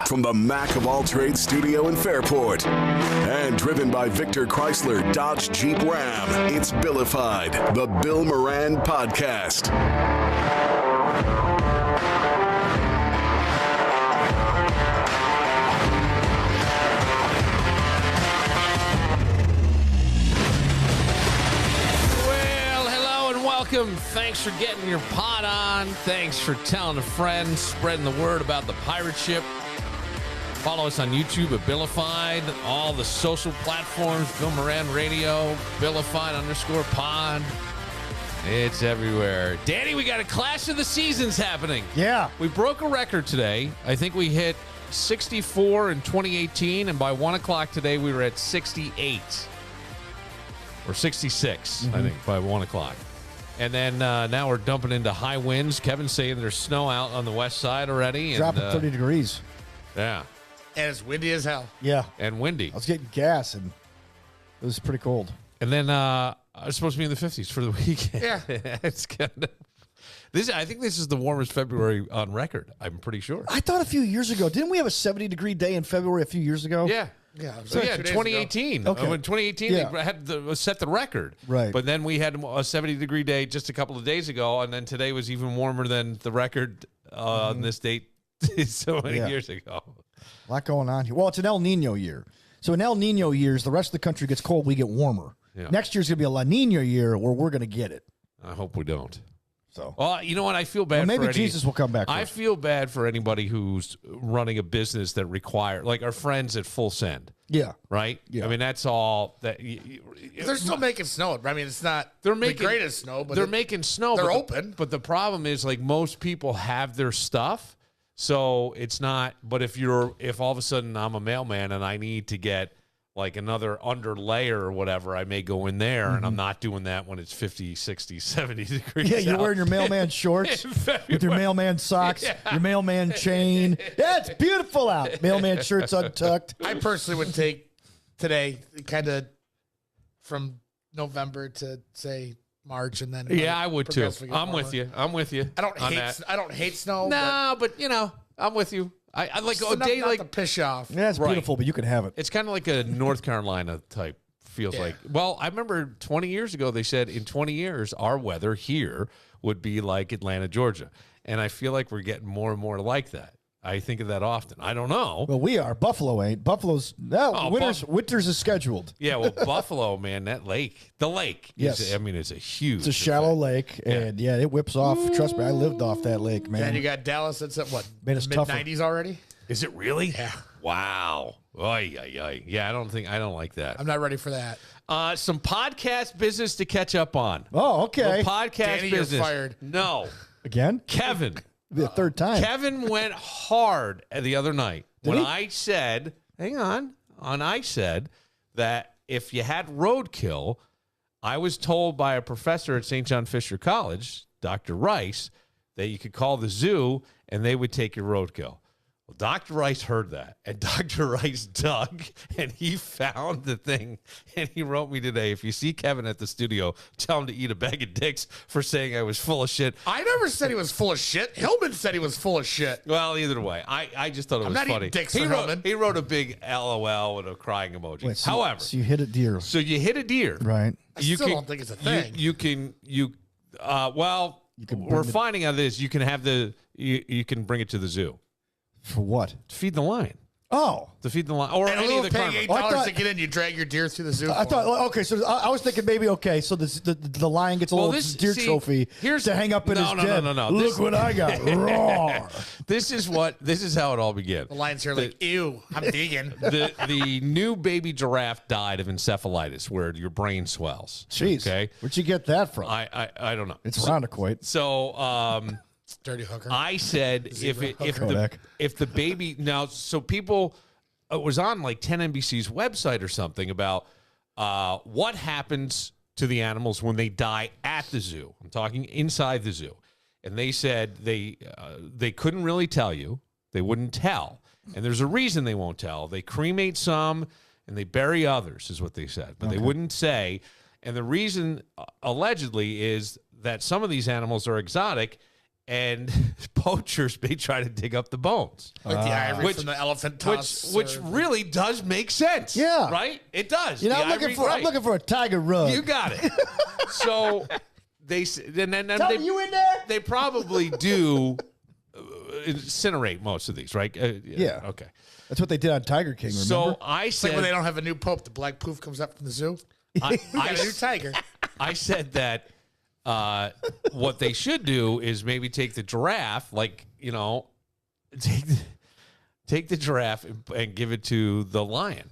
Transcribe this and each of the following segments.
From the Mac of All Trades studio in Fairport. And driven by Victor Chrysler Dodge Jeep Ram, it's Billified, the Bill Moran Podcast. Welcome. Thanks for getting your pot on. Thanks for telling a friend, spreading the word about the pirate ship. Follow us on YouTube at Billified, all the social platforms, Bill Moran Radio, Billified_pod. It's everywhere. Danny, we got a Clash of the Seasons happening. Yeah. We broke a record today. I think we hit 64 in 2018, and by 1 o'clock today, we were at 68. Or 66, I think, by 1 o'clock. And then now we're dumping into high winds. Kevin's saying there's snow out on the west side already. Dropping 30 degrees. Yeah. And it's windy as hell. Yeah. And windy. I was getting gas, and it was pretty cold. And then I was supposed to be in the 50s for the weekend. Yeah. It's kind of... I think this is the warmest February on record, I'm pretty sure. I thought a few years ago, didn't we have a 70-degree day in February a few years ago? Yeah. Yeah. So, 2018. Okay. When 2018, Yeah. they had set the record. Right. But then we had a 70-degree day just a couple of days ago, and then today was even warmer than the record on this date so many years ago. A lot going on here. Well, it's an El Nino year. So in El Nino years, the rest of the country gets cold, we get warmer. Yeah. Next year's going to be a La Nina year where we're going to get it. I hope we don't. So, Well, you know what? I feel bad maybe for Jesus will come back I first. feel bad for anybody who's running a business that require, like our friends at Full Send, Yeah. right? Yeah. I mean, that's all that. They're still making snow. I mean, it's not They're making the greatest snow, but they're making snow. they're but open. But the problem is, like, most people have their stuff, so it's not. But if all of a sudden I'm a mailman and I need to get like another under layer or whatever, I may go in there, and I'm not doing that when it's 50, 60, 70 degrees. Yeah, you're out. wearing your mailman shorts with your mailman socks, your mailman chain. Yeah, it's beautiful out. Mailman shirts untucked. I personally would take today kind of from November to say March, and then Yeah, I would too. progressively get I'm with warmer. you. I'm with you. I don't on hate. that. I don't hate snow. No, but you know, I'm with you. I like but a enough day not like to piss you off. Yeah, it's Right. beautiful, but you can have it. it's kind of like a North Carolina type feels Yeah. like. Well, I remember 20 years ago they said in 20 years our weather here would be like Atlanta, Georgia, and I feel like we're getting more and more like that. I think of that often. I don't know. Well, we are. Buffalo ain't. Buffalo's no. Winters is scheduled. Yeah, well, Buffalo, man, that lake, the lake. Yes. I mean, it's a huge. It's a shallow effect. lake, and yeah, it whips off. Trust me, I lived off that lake, man. Then you got Dallas. That's at what Made us mid tougher. 90s already. Is it really? Yeah. Wow. Oy, oy, oy. Yeah, I don't like that. I'm not ready for that. Some podcast business to catch up on. Oh, okay. The podcast Danny, you're business. fired. No. Again? Kevin. The third time. Kevin went hard the other night when he? I said, I said that if you had roadkill, I was told by a professor at St. John Fisher College, Dr. Rice, that you could call the zoo and they would take your roadkill. Well, Dr. Rice heard that, and Dr. Rice dug, and he found the thing, and he wrote me today, if you see Kevin at the studio, tell him to eat a bag of dicks for saying I was full of shit. I never said he was full of shit. Hillman said he was full of shit. Well, either way, I just thought it I'm was not funny. eating dicks he for wrote, Hellman. he wrote a big LOL with a crying emoji. Wait, so, However, so you hit a deer, so you hit a deer, right? I still don't think it's a thing. We're finding out this. You can have you can bring it to the zoo For what? to feed the lion. Oh, To feed the lion, or And a any of little the paying carnivores. $8 to get in, you drag your deer through the zoo. I for thought. him. Okay, so I was thinking maybe okay. So the lion gets a little deer trophy to hang up in his den. No. Look what I got! Roar! This is how it all began. The lion's here like, ew, I'm vegan. The new baby giraffe died of encephalitis, where your brain swells. Jeez, Okay, where'd you get that from? I don't know. It's Rondaquoit. So Dirty hooker. I said Kodak. if the baby now, so people, it was on like 10 NBC's website or something about what happens to the animals when they die at the zoo. I'm talking inside the zoo, and they said they couldn't really tell you. They wouldn't tell, and there's a reason they won't tell. They cremate some and they bury others, is what they said, but they wouldn't say. And the reason allegedly is that some of these animals are exotic. and poachers may try to dig up the bones. Like the ivory from the elephant tusks. Which really does make sense. Yeah. Right? It does. You know, I'm looking for a tiger rug. You got it. So they and then Tell me you in there? They probably do incinerate most of these, right? Yeah. Okay. That's what they did on Tiger King, remember? So I It's said like when they don't have a new pope, the black poof comes up from the zoo. I Got a new tiger. I said that what they should do is maybe take the giraffe, like, you know, take the giraffe and give it to the lion,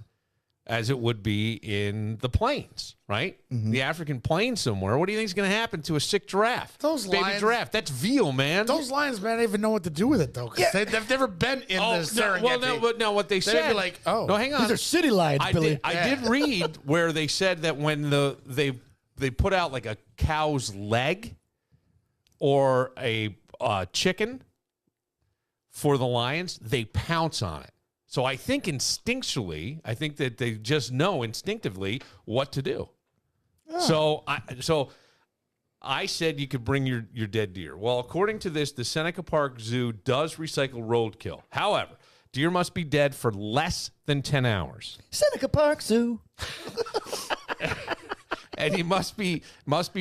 as it would be in the plains, right? Mm-hmm. The African plains somewhere. What do you think is going to happen to a sick giraffe? Those baby lions- giraffe. That's veal, man. Those lions, man, I don't even know what to do with it, though, because they've never been in the Serengeti. Well, what they They'd said. be like, oh. No, hang on. These are city lions, Billy. I did read where they said that when they put out like a cow's leg or a chicken for the lions, they pounce on it. So I think instinctually, I think that they just know instinctively what to do. Oh. So I said you could bring your dead deer. Well, according to this, the Seneca Park Zoo does recycle roadkill. However, deer must be dead for less than 10 hours. Seneca Park Zoo. And he must be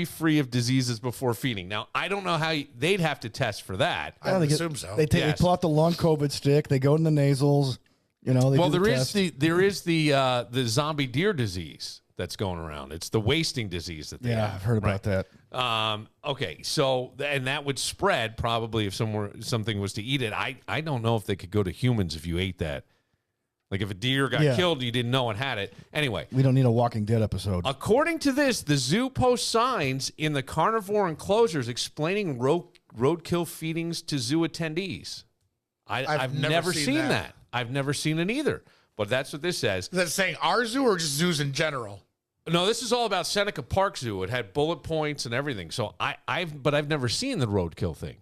free of diseases before feeding. Now, I don't know how they'd have to test for that. I would assume so. They pull out the long COVID stick. They go in the nasals. You know. There is the zombie deer disease that's going around. It's the wasting disease that they have. I've heard about that. Okay, so and that would spread probably if something was to eat it. I don't know if they could go to humans if you ate that. Like if a deer got killed, you didn't know it had it. Anyway. We don't need a Walking Dead episode. According to this, the zoo posts signs in the carnivore enclosures explaining roadkill feedings to zoo attendees. I've never seen that. I've never seen it either. But that's what this says. Is that saying our zoo or just zoos in general? No, this is all about Seneca Park Zoo. It had bullet points and everything. So I've never seen the roadkill thing.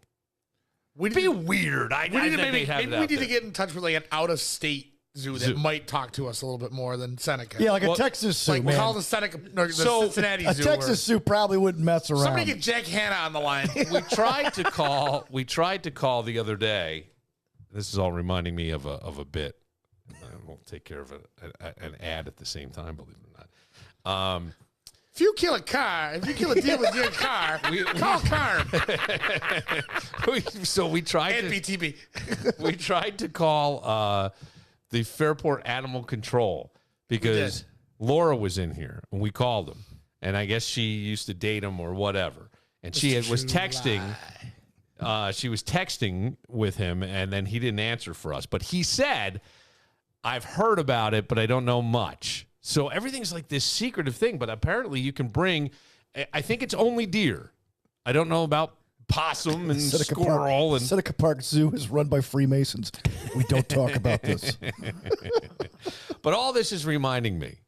It'd be weird. We need to get in touch with like an out-of-state zoo that might talk to us a little bit more than Seneca. Yeah, like a Texas zoo, like man. we call the Seneca, no, the Cincinnati a zoo. Texas zoo probably wouldn't mess around. Somebody get Jack Hanna on the line. We tried to call the other day. This is all reminding me of a bit. We'll take care of an ad at the same time, believe it or not. If you kill a deer with your car, call Carm. So we tried and BTB. We tried to call the Fairport Animal Control because Laura was in here and we called him, and I guess she used to date him or whatever, and she was texting. She was texting with him, and then he didn't answer for us. But he said, I've heard about it, but I don't know much. So everything's like this secretive thing, but apparently you can bring, I think it's only deer. I don't know about possum and squirrel. Seneca Park Zoo is run by Freemasons. We don't talk about this. But all this is reminding me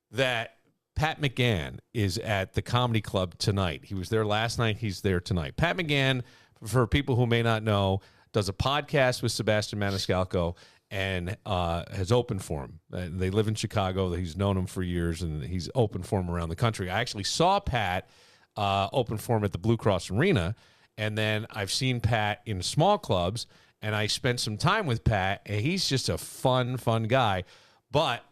that Pat McGann is at the Comedy Club tonight. He was there last night. He's there tonight. Pat McGann, for people who may not know, does a podcast with Sebastian Maniscalco and has opened for him. They live in Chicago. He's known him for years, and he's opened for him around the country. I actually saw Pat open for him at the Blue Cross Arena, and then I've seen Pat in small clubs, and I spent some time with Pat, and he's just a fun guy. But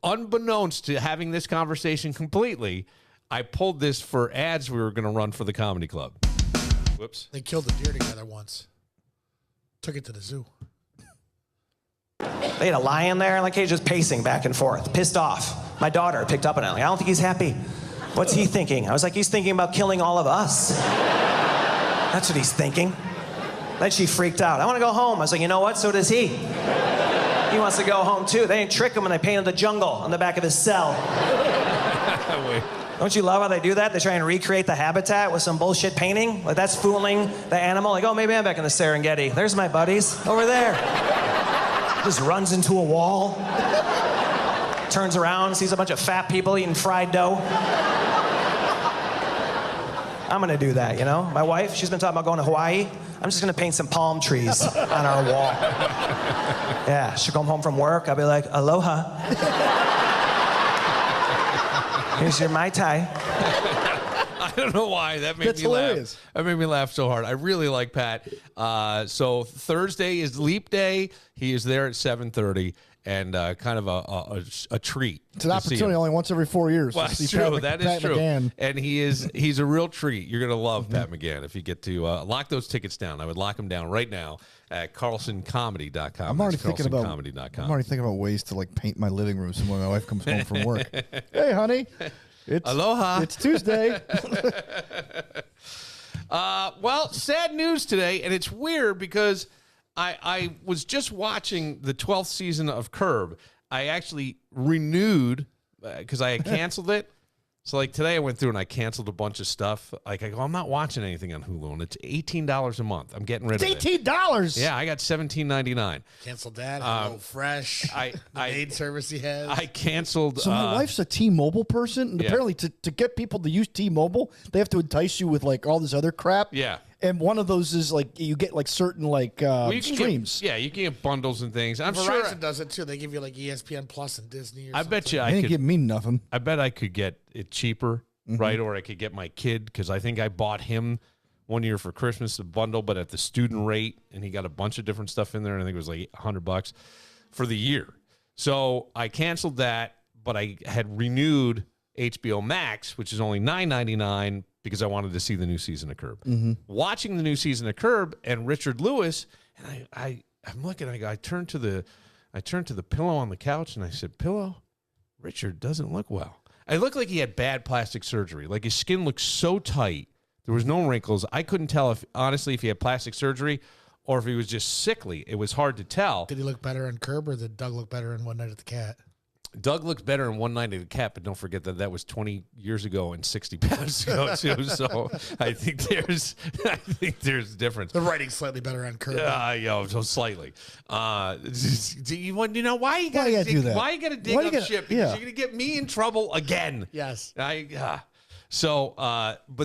unbeknownst to having this conversation completely, I pulled this for ads we were going to run for the Comedy Club. Whoops. They killed a deer together once. Took it to the zoo. They had a lion there, like he's just pacing back and forth, pissed off. My daughter picked up on it. Like, I don't think he's happy. What's he thinking? I was like, he's thinking about killing all of us. That's what he's thinking. Then she freaked out. I want to go home. I was like, you know what? So does he. He wants to go home too. They didn't trick him when they painted the jungle on the back of his cell. Wait. Don't you love how they do that? They try and recreate the habitat with some bullshit painting. Like that's fooling the animal. Like, oh, maybe I'm back in the Serengeti. There's my buddies over there. Just runs into a wall. Turns around, sees a bunch of fat people eating fried dough. I'm gonna do that, you know? My wife, she's been talking about going to Hawaii. I'm just gonna paint some palm trees on our wall. Yeah, she'll come home from work. I'll be like, aloha. Here's your Mai Tai. I don't know why that made That's me hilarious. laugh. That made me laugh so hard. I really like Pat. So Thursday is Leap Day. He is there at 7:30. And kind of a treat. It's an opportunity only once every 4 years. Well, to see that's true. Pat That is true. McGann. And he's a real treat. You're going to love Pat McGann if you get to lock those tickets down. I would lock them down right now at carlsoncomedy.com. I'm already thinking about carlsoncomedy.com. I'm already thinking about ways to like paint my living room so when my wife comes home from work. Hey, honey. It's Aloha. It's Tuesday. Well, sad news today, and it's weird because I was just watching the 12th season of Curb. I actually renewed because I had canceled it. So, like, today I went through and I canceled a bunch of stuff. Like, I go, I'm not watching anything on Hulu, and it's $18 a month. I'm getting rid of it. $18. Yeah, I got $17.99. Canceled that. Hello Fresh. I Maid service he has. I canceled. So my wife's a T-Mobile person, and Yeah. apparently to get people to use T-Mobile, they have to entice you with like all this other crap. Yeah. And one of those is like you get like certain like Well, you can streams. you can get bundles and things. I'm Verizon sure. does it too. They give you like ESPN Plus and Disney. Or I something. bet you They I didn't could. give me nothing. I bet I could get it cheaper, right? Or I could get my kid because I think I bought him one year for Christmas a bundle, but at the student rate, and he got a bunch of different stuff in there, and I think it was like $100 for the year. So I canceled that, but I had renewed HBO Max, which is only $9.99 because I wanted to see the new season of Curb. Watching the new season of Curb and Richard Lewis, and I'm looking. I turned to the pillow on the couch, and I said, "Pillow, Richard doesn't look well." I looked like he had bad plastic surgery. Like his skin looked so tight. There was no wrinkles. I couldn't tell if he had plastic surgery or if he was just sickly. It was hard to tell. Did he look better in Curb or did Doug look better in One Night at the Cat? Doug looks better in One Night at the Cat, but don't forget that was 20 years ago and 60 pounds ago too. So I think there's a difference. The writing's slightly better on Curb. So slightly. You know why you Why you gotta do that? Why you gotta dig Why you up gotta- shit? Because yeah. you're gonna get me in trouble again. Yes. But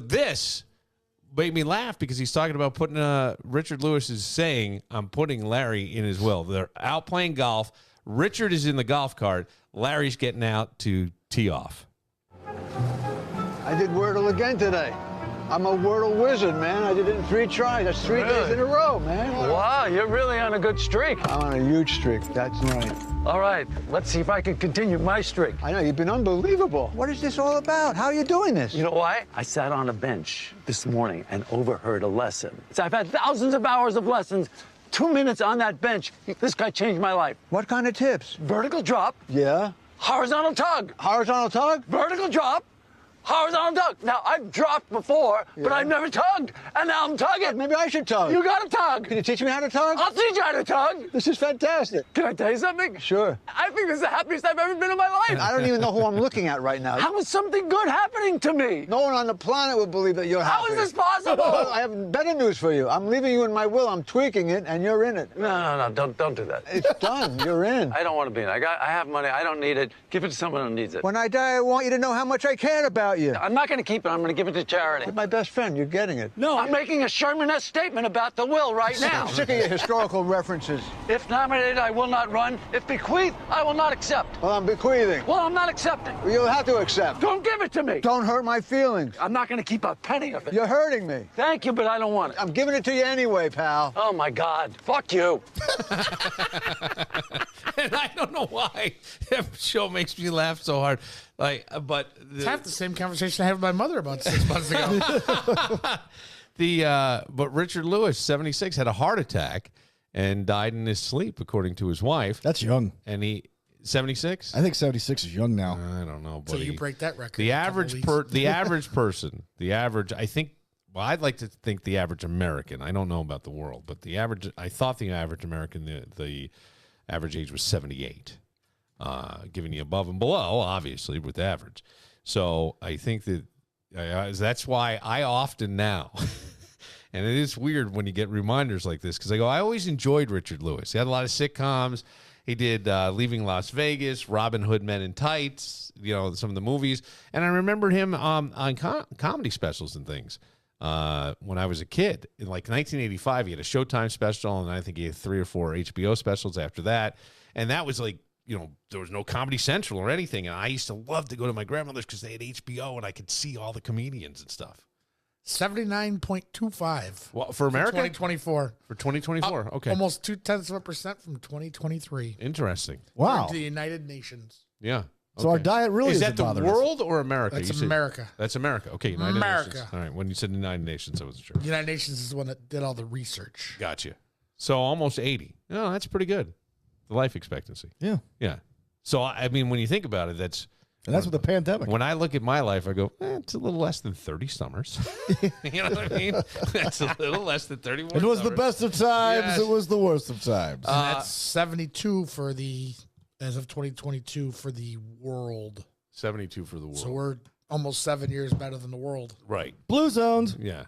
this made me laugh because he's talking about putting Richard Lewis is saying, I'm putting Larry in his will. They're out playing golf. Richard is in the golf cart. Larry's getting out to tee off. I did Wordle again today. I'm a Wordle wizard, man. I did it in 3 tries. That's 3 days in a row, man. Wow, you're really on a good streak. I'm on a huge streak. That's right. All right, let's see if I can continue my streak. I know, you've been unbelievable. What is this all about? How are you doing this? You know why? I sat on a bench this morning and overheard a lesson. So I've had thousands of hours of lessons. 2 minutes on that bench, this guy changed my life. What kind of tips? Vertical drop, Yeah. horizontal tug, Horizontal tug? vertical drop, horizontal tug. Now, I've dropped before, but I've never tugged, and now I'm tugging. Maybe I should tug. You gotta tug. Can you teach me how to tug? I'll teach you how to tug. This is fantastic. Can I tell you something? Sure. I think this is the happiest I've ever been in my life. I don't even know who I'm looking at right now. How is something good happening to me? No one on the planet would believe that you're happy. How is this possible? I have better news for you. I'm leaving you in my will. I'm tweaking it, and you're in it. No, don't do that. It's done. You're in. I don't want to be in. I have money. I don't need it. Give it to someone who needs it. When I die, I want you to know how much I care about you. I'm not going to keep it. I'm going to give it to charity. You're my best friend. You're getting it. No, I'm making a Sherman-esque statement about the will right now. I'm sick of your historical references. If nominated, I will not run. If bequeathed, I will not accept. Well, I'm bequeathing. Well, I'm not accepting. You'll have to accept. Don't give it to me. Don't hurt my feelings. I'm not going to keep a penny of it. You're hurting me. Thank you, but I don't want it. I'm giving it to you anyway, pal. Oh, my God. Fuck you. And I don't know why that show makes me laugh so hard. But It's half the same conversation I had with my mother about 6 months ago. but Richard Lewis, 76, had a heart attack and died in his sleep, according to his wife. That's young. And he 76. I think 76 is young now. I don't know, So buddy. you break that record. The in a couple average weeks. the average person, the average. I think. Well, I'd like to think the average American. I don't know about the world, but the average. I thought the average American, the average age was 78. Giving you above and below, obviously, with average. So I think that that's why I often now, and it is weird when you get reminders like this, because I always enjoyed Richard Lewis. He had a lot of sitcoms. He did Leaving Las Vegas, Robin Hood Men in Tights, some of the movies. And I remembered him on comedy specials and things when I was a kid. In like 1985, he had a Showtime special, and I think he had 3 or 4 HBO specials after that. And that was like there was no Comedy Central or anything. And I used to love to go to my grandmother's because they had HBO and I could see all the comedians and stuff. 79.25. Well, for America? 2024. For 2024, okay. Almost 0.2% from 2023. Interesting. Wow. According to the United Nations. Yeah. So our diet really is that isn't the bothering us. world or America? That's You said- America. That's America. Okay, United America. Nations. All right, when you said United Nations, I wasn't sure. The United Nations is the one that did all the research. Gotcha. So almost 80. No, that's pretty good. The life expectancy. Yeah. Yeah. So, I mean, when you think about it, that's with the pandemic. when I look at my life, I go, it's a little less than 30 summers. You know what I mean? That's a little less than 31 It was summers. the best of times. Yes. It was the worst of times. And that's 72 as of 2022 for the world. 72 for the world. So we're almost 7 years better than the world. Right. Blue zones. Yeah.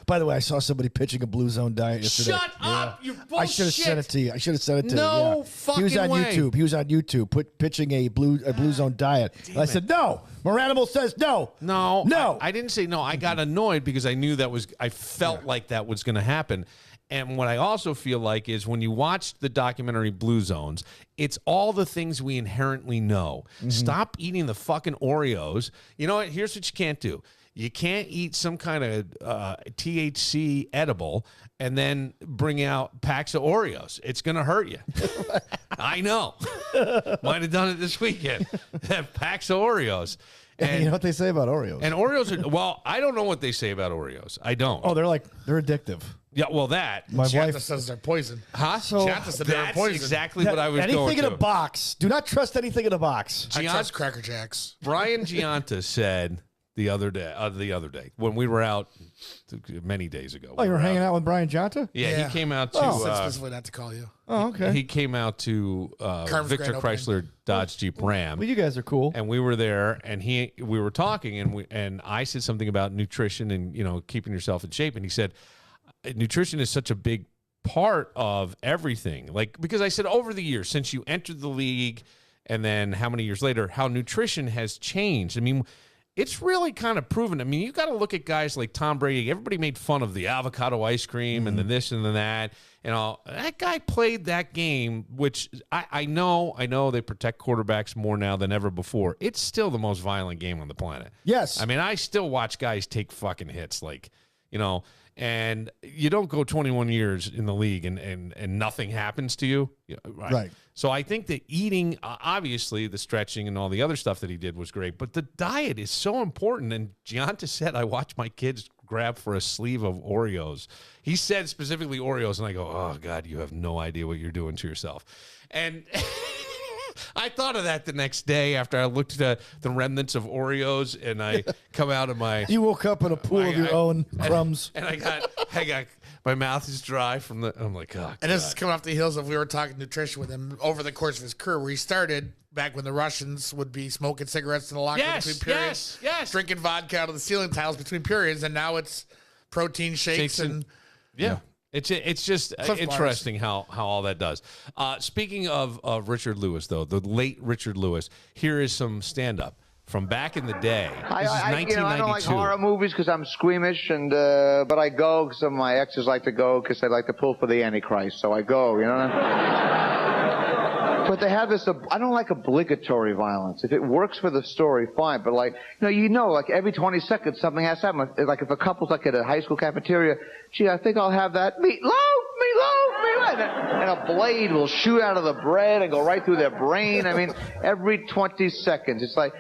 By the way, I saw somebody pitching a blue zone diet yesterday. Shut up, you bullshit. I should have sent it to you. I should have sent it to No you. Yeah. fucking He was on way. YouTube. He was on YouTube pitching a blue zone diet. And I said, no. Moranimal says no. No. No. I didn't say no. I got annoyed because I knew I felt like that was going to happen. And what I also feel like is when you watch the documentary Blue Zones, it's all the things we inherently know. Stop eating the fucking Oreos. You know what? Here's what you can't do. You can't eat some kind of THC edible and then bring out packs of Oreos. It's going to hurt you. I know. Might have done it this weekend. Packs of Oreos. And you know what they say about Oreos? And Oreos are, well, I don't know what they say about Oreos. I don't. Oh, they're addictive. Yeah, well, that. My Shanta wife says they're poison. Huh? So Shanta said they were That's poison. exactly what I was anything going in to. a box. Do not trust anything in a box. I trust Cracker Jacks. Brian Gianta said the other day when we were out many days ago. Oh, you were hanging out with Brian Jonta? Yeah, he came out to. He said specifically not to call you. Oh, okay. He came out to Carmen's Victor grand Chrysler Dodge Jeep Ram. Well, you guys are cool. And we were there, and we were talking, and I said something about nutrition and keeping yourself in shape, and he said nutrition is such a big part of everything. Like, because I said over the years since you entered the league, and then how many years later, how nutrition has changed. I mean, it's really kind of proven. I mean, you got to look at guys like Tom Brady. Everybody made fun of the avocado ice cream and the this and the that. That guy played that game, which I know they protect quarterbacks more now than ever before. It's still the most violent game on the planet. Yes. I mean, I still watch guys take fucking hits and you don't go 21 years in the league and nothing happens to you. Right. So I think that eating, obviously the stretching and all the other stuff that he did was great, but the diet is so important. And Gianta said, I watch my kids grab for a sleeve of Oreos. He said specifically Oreos, and I go, oh, God, you have no idea what you're doing to yourself. And I thought of that the next day after I looked at the remnants of Oreos, and I come out of my... You woke up in a pool of your own crumbs. And I got my mouth is dry from the... I'm like, oh, God. And this is coming off the heels of we were talking nutrition with him over the course of his career, where he started back when the Russians would be smoking cigarettes in the locker room between periods, yes. drinking vodka out of the ceiling tiles between periods, and now it's protein shakes and yeah. It's just Cliff interesting how all that does. Speaking of Richard Lewis, though, the late Richard Lewis, here is some stand-up from back in the day. This is 1992. I don't like horror movies because I'm squeamish, and but I go because some of my exes like to go because they like to pull for the Antichrist, so I go, But they have this, I don't like obligatory violence. If it works for the story, fine. But like every 20 seconds something has to happen. Like if a couple's like at a high school cafeteria, gee, I think I'll have that meatloaf, and a blade will shoot out of the bread and go right through their brain. I mean, every 20 seconds. It's like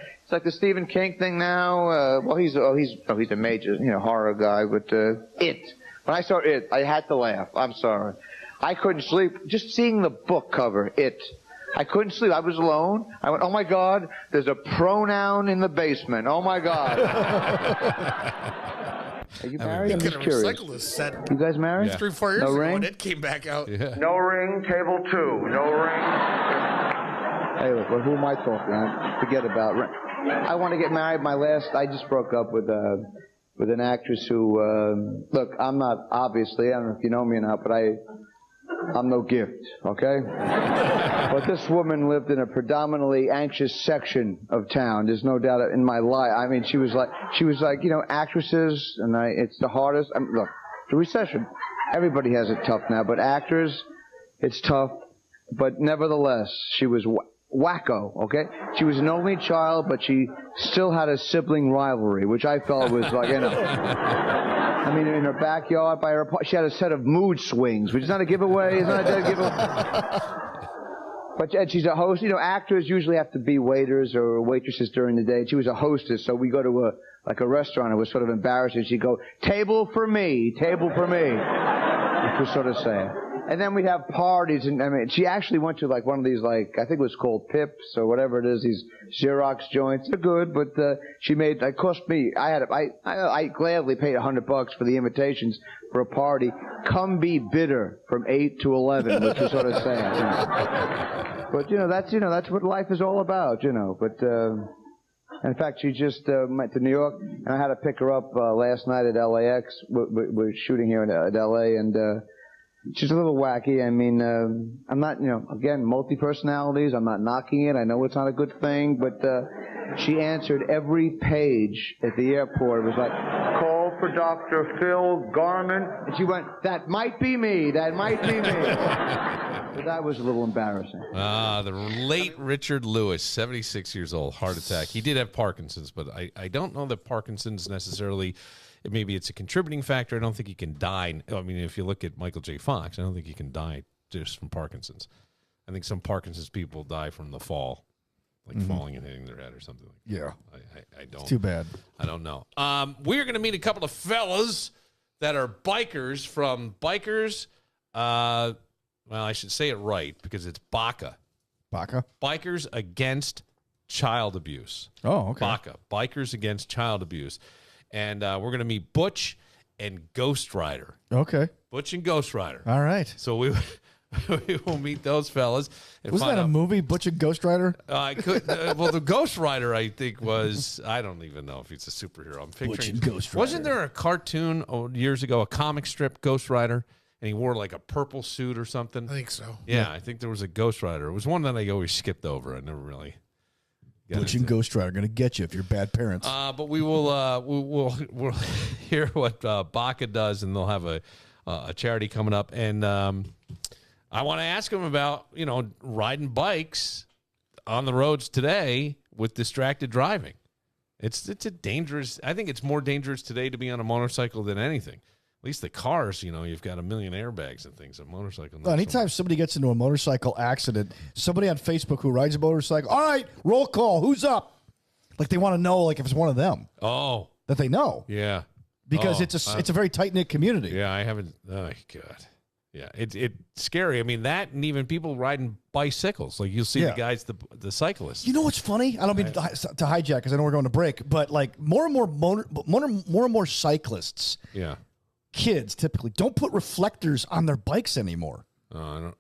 the Stephen King thing now. He's a major, horror guy, but It. When I saw It, I had to laugh. I'm sorry. I couldn't sleep. Just seeing the book cover, It. I couldn't sleep. I was alone. I went, oh, my God, there's a pronoun in the basement. Oh, my God. Are you married? I'm just curious. recycle this set You guys married? 3-4 years No ago ring? when it came back out. Yeah. No ring, table 2. No ring. Hey, look, who am I talking to? Forget about ring. I want to get married. I just broke up with an actress who, look, I'm not, obviously, I don't know if you know me or not, but I'm no gift, okay? But this woman lived in a predominantly anxious section of town. There's no doubt in my life. I mean, she was like, actresses, and it's the hardest. Look, the recession. Everybody has it tough now, but actors, it's tough. but nevertheless, she was wacko, okay? She was an only child, but she still had a sibling rivalry, which I felt was like, you know. I mean, in her backyard, by her, she had a set of mood swings, which is not a giveaway. It's not a giveaway. But she's a host. You know, actors usually have to be waiters or waitresses during the day. She was a hostess, so we go to a restaurant. It was sort of embarrassing. She'd go, table for me, which was sort of sad. And then we'd have parties, and I mean, she actually went to like one of these, like, I think it was called Pips or whatever it is, these Xerox joints. They're good, but she made, it cost me, I gladly paid $100 for the invitations for a party. Come be bitter from 8 to 11, which was sort of sad. You know. But, that's what life is all about, you know. But, in fact, she just went to New York, and I had to pick her up last night at LAX. We're shooting here at LA, and she's a little wacky. I mean, I'm not, again, multi-personalities. I'm not knocking it. I know it's not a good thing, but she answered every page at the airport. It was like, call for Dr. Phil Garman. And she went, that might be me. That might be me. So that was a little embarrassing. The late Richard Lewis, 76 years old, heart attack. He did have Parkinson's, but I don't know that Parkinson's necessarily... Maybe it's a contributing factor. I don't think he can die. I mean, if you look at Michael J. Fox, I don't think he can die just from Parkinson's. I think some Parkinson's people die from the fall, like falling and hitting their head or something like that. Yeah. I don't. It's too bad. I don't know. We're going to meet a couple of fellas that are bikers from Bikers. Well, I should say it right because it's BACA. BACA? Bikers Against Child Abuse. Oh, okay. BACA. Bikers Against Child Abuse. And we're going to meet Butch and Ghost Rider. Okay. Butch and Ghost Rider. All right. So we will meet those fellas. Wasn't that a movie, Butch and Ghost Rider? I could. Well, the Ghost Rider, I think, was, I don't even know if he's a superhero. I'm picturing. Butch and Ghost Rider. Wasn't there a cartoon years ago, a comic strip, Ghost Rider, and he wore like a purple suit or something? I think so. Yeah, I think there was a Ghost Rider. It was one that I always skipped over. I never really. Butch and Ghost Rider are going to get you if you're bad parents. But we will we'll hear what BACA does, and they'll have a charity coming up. And I want to ask them about riding bikes on the roads today with distracted driving. It's a dangerous. I think it's more dangerous today to be on a motorcycle than anything. At least the cars, you've got a million airbags and things. A motorcycle. Anytime somebody gets into a motorcycle accident, somebody on Facebook who rides a motorcycle, all right, roll call, who's up? Like they want to know, like if it's one of them. Oh, that they know. Yeah, because it's a very tight knit community. Yeah, I haven't. Oh God, yeah, it's scary. I mean that, and even people riding bicycles. Like you'll see the guys, the cyclists. You know what's funny? I don't mean to hijack because I know we're going to break, but like more and more cyclists. Yeah. Kids typically don't put reflectors on their bikes anymore. I don't know.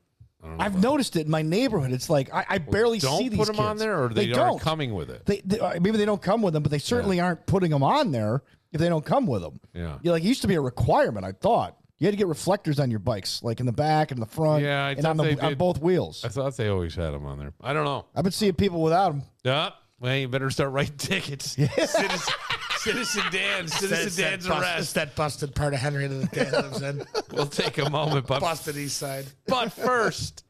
I've noticed it in my neighborhood. It's like I barely see these kids. Don't put them on there, or they aren't coming with it. Maybe they don't come with them, but they certainly aren't putting them on there if they don't come with them. Yeah, it used to be a requirement. I thought you had to get reflectors on your bikes, like in the back and the front, and on both wheels. I thought they always had them on there. I don't know. I've been seeing people without them. Yeah, well, you better start writing tickets. Citizen Dan's arrest. It's that busted part of Henry that Dan lives in. We'll take a moment, but busted East Side. But first,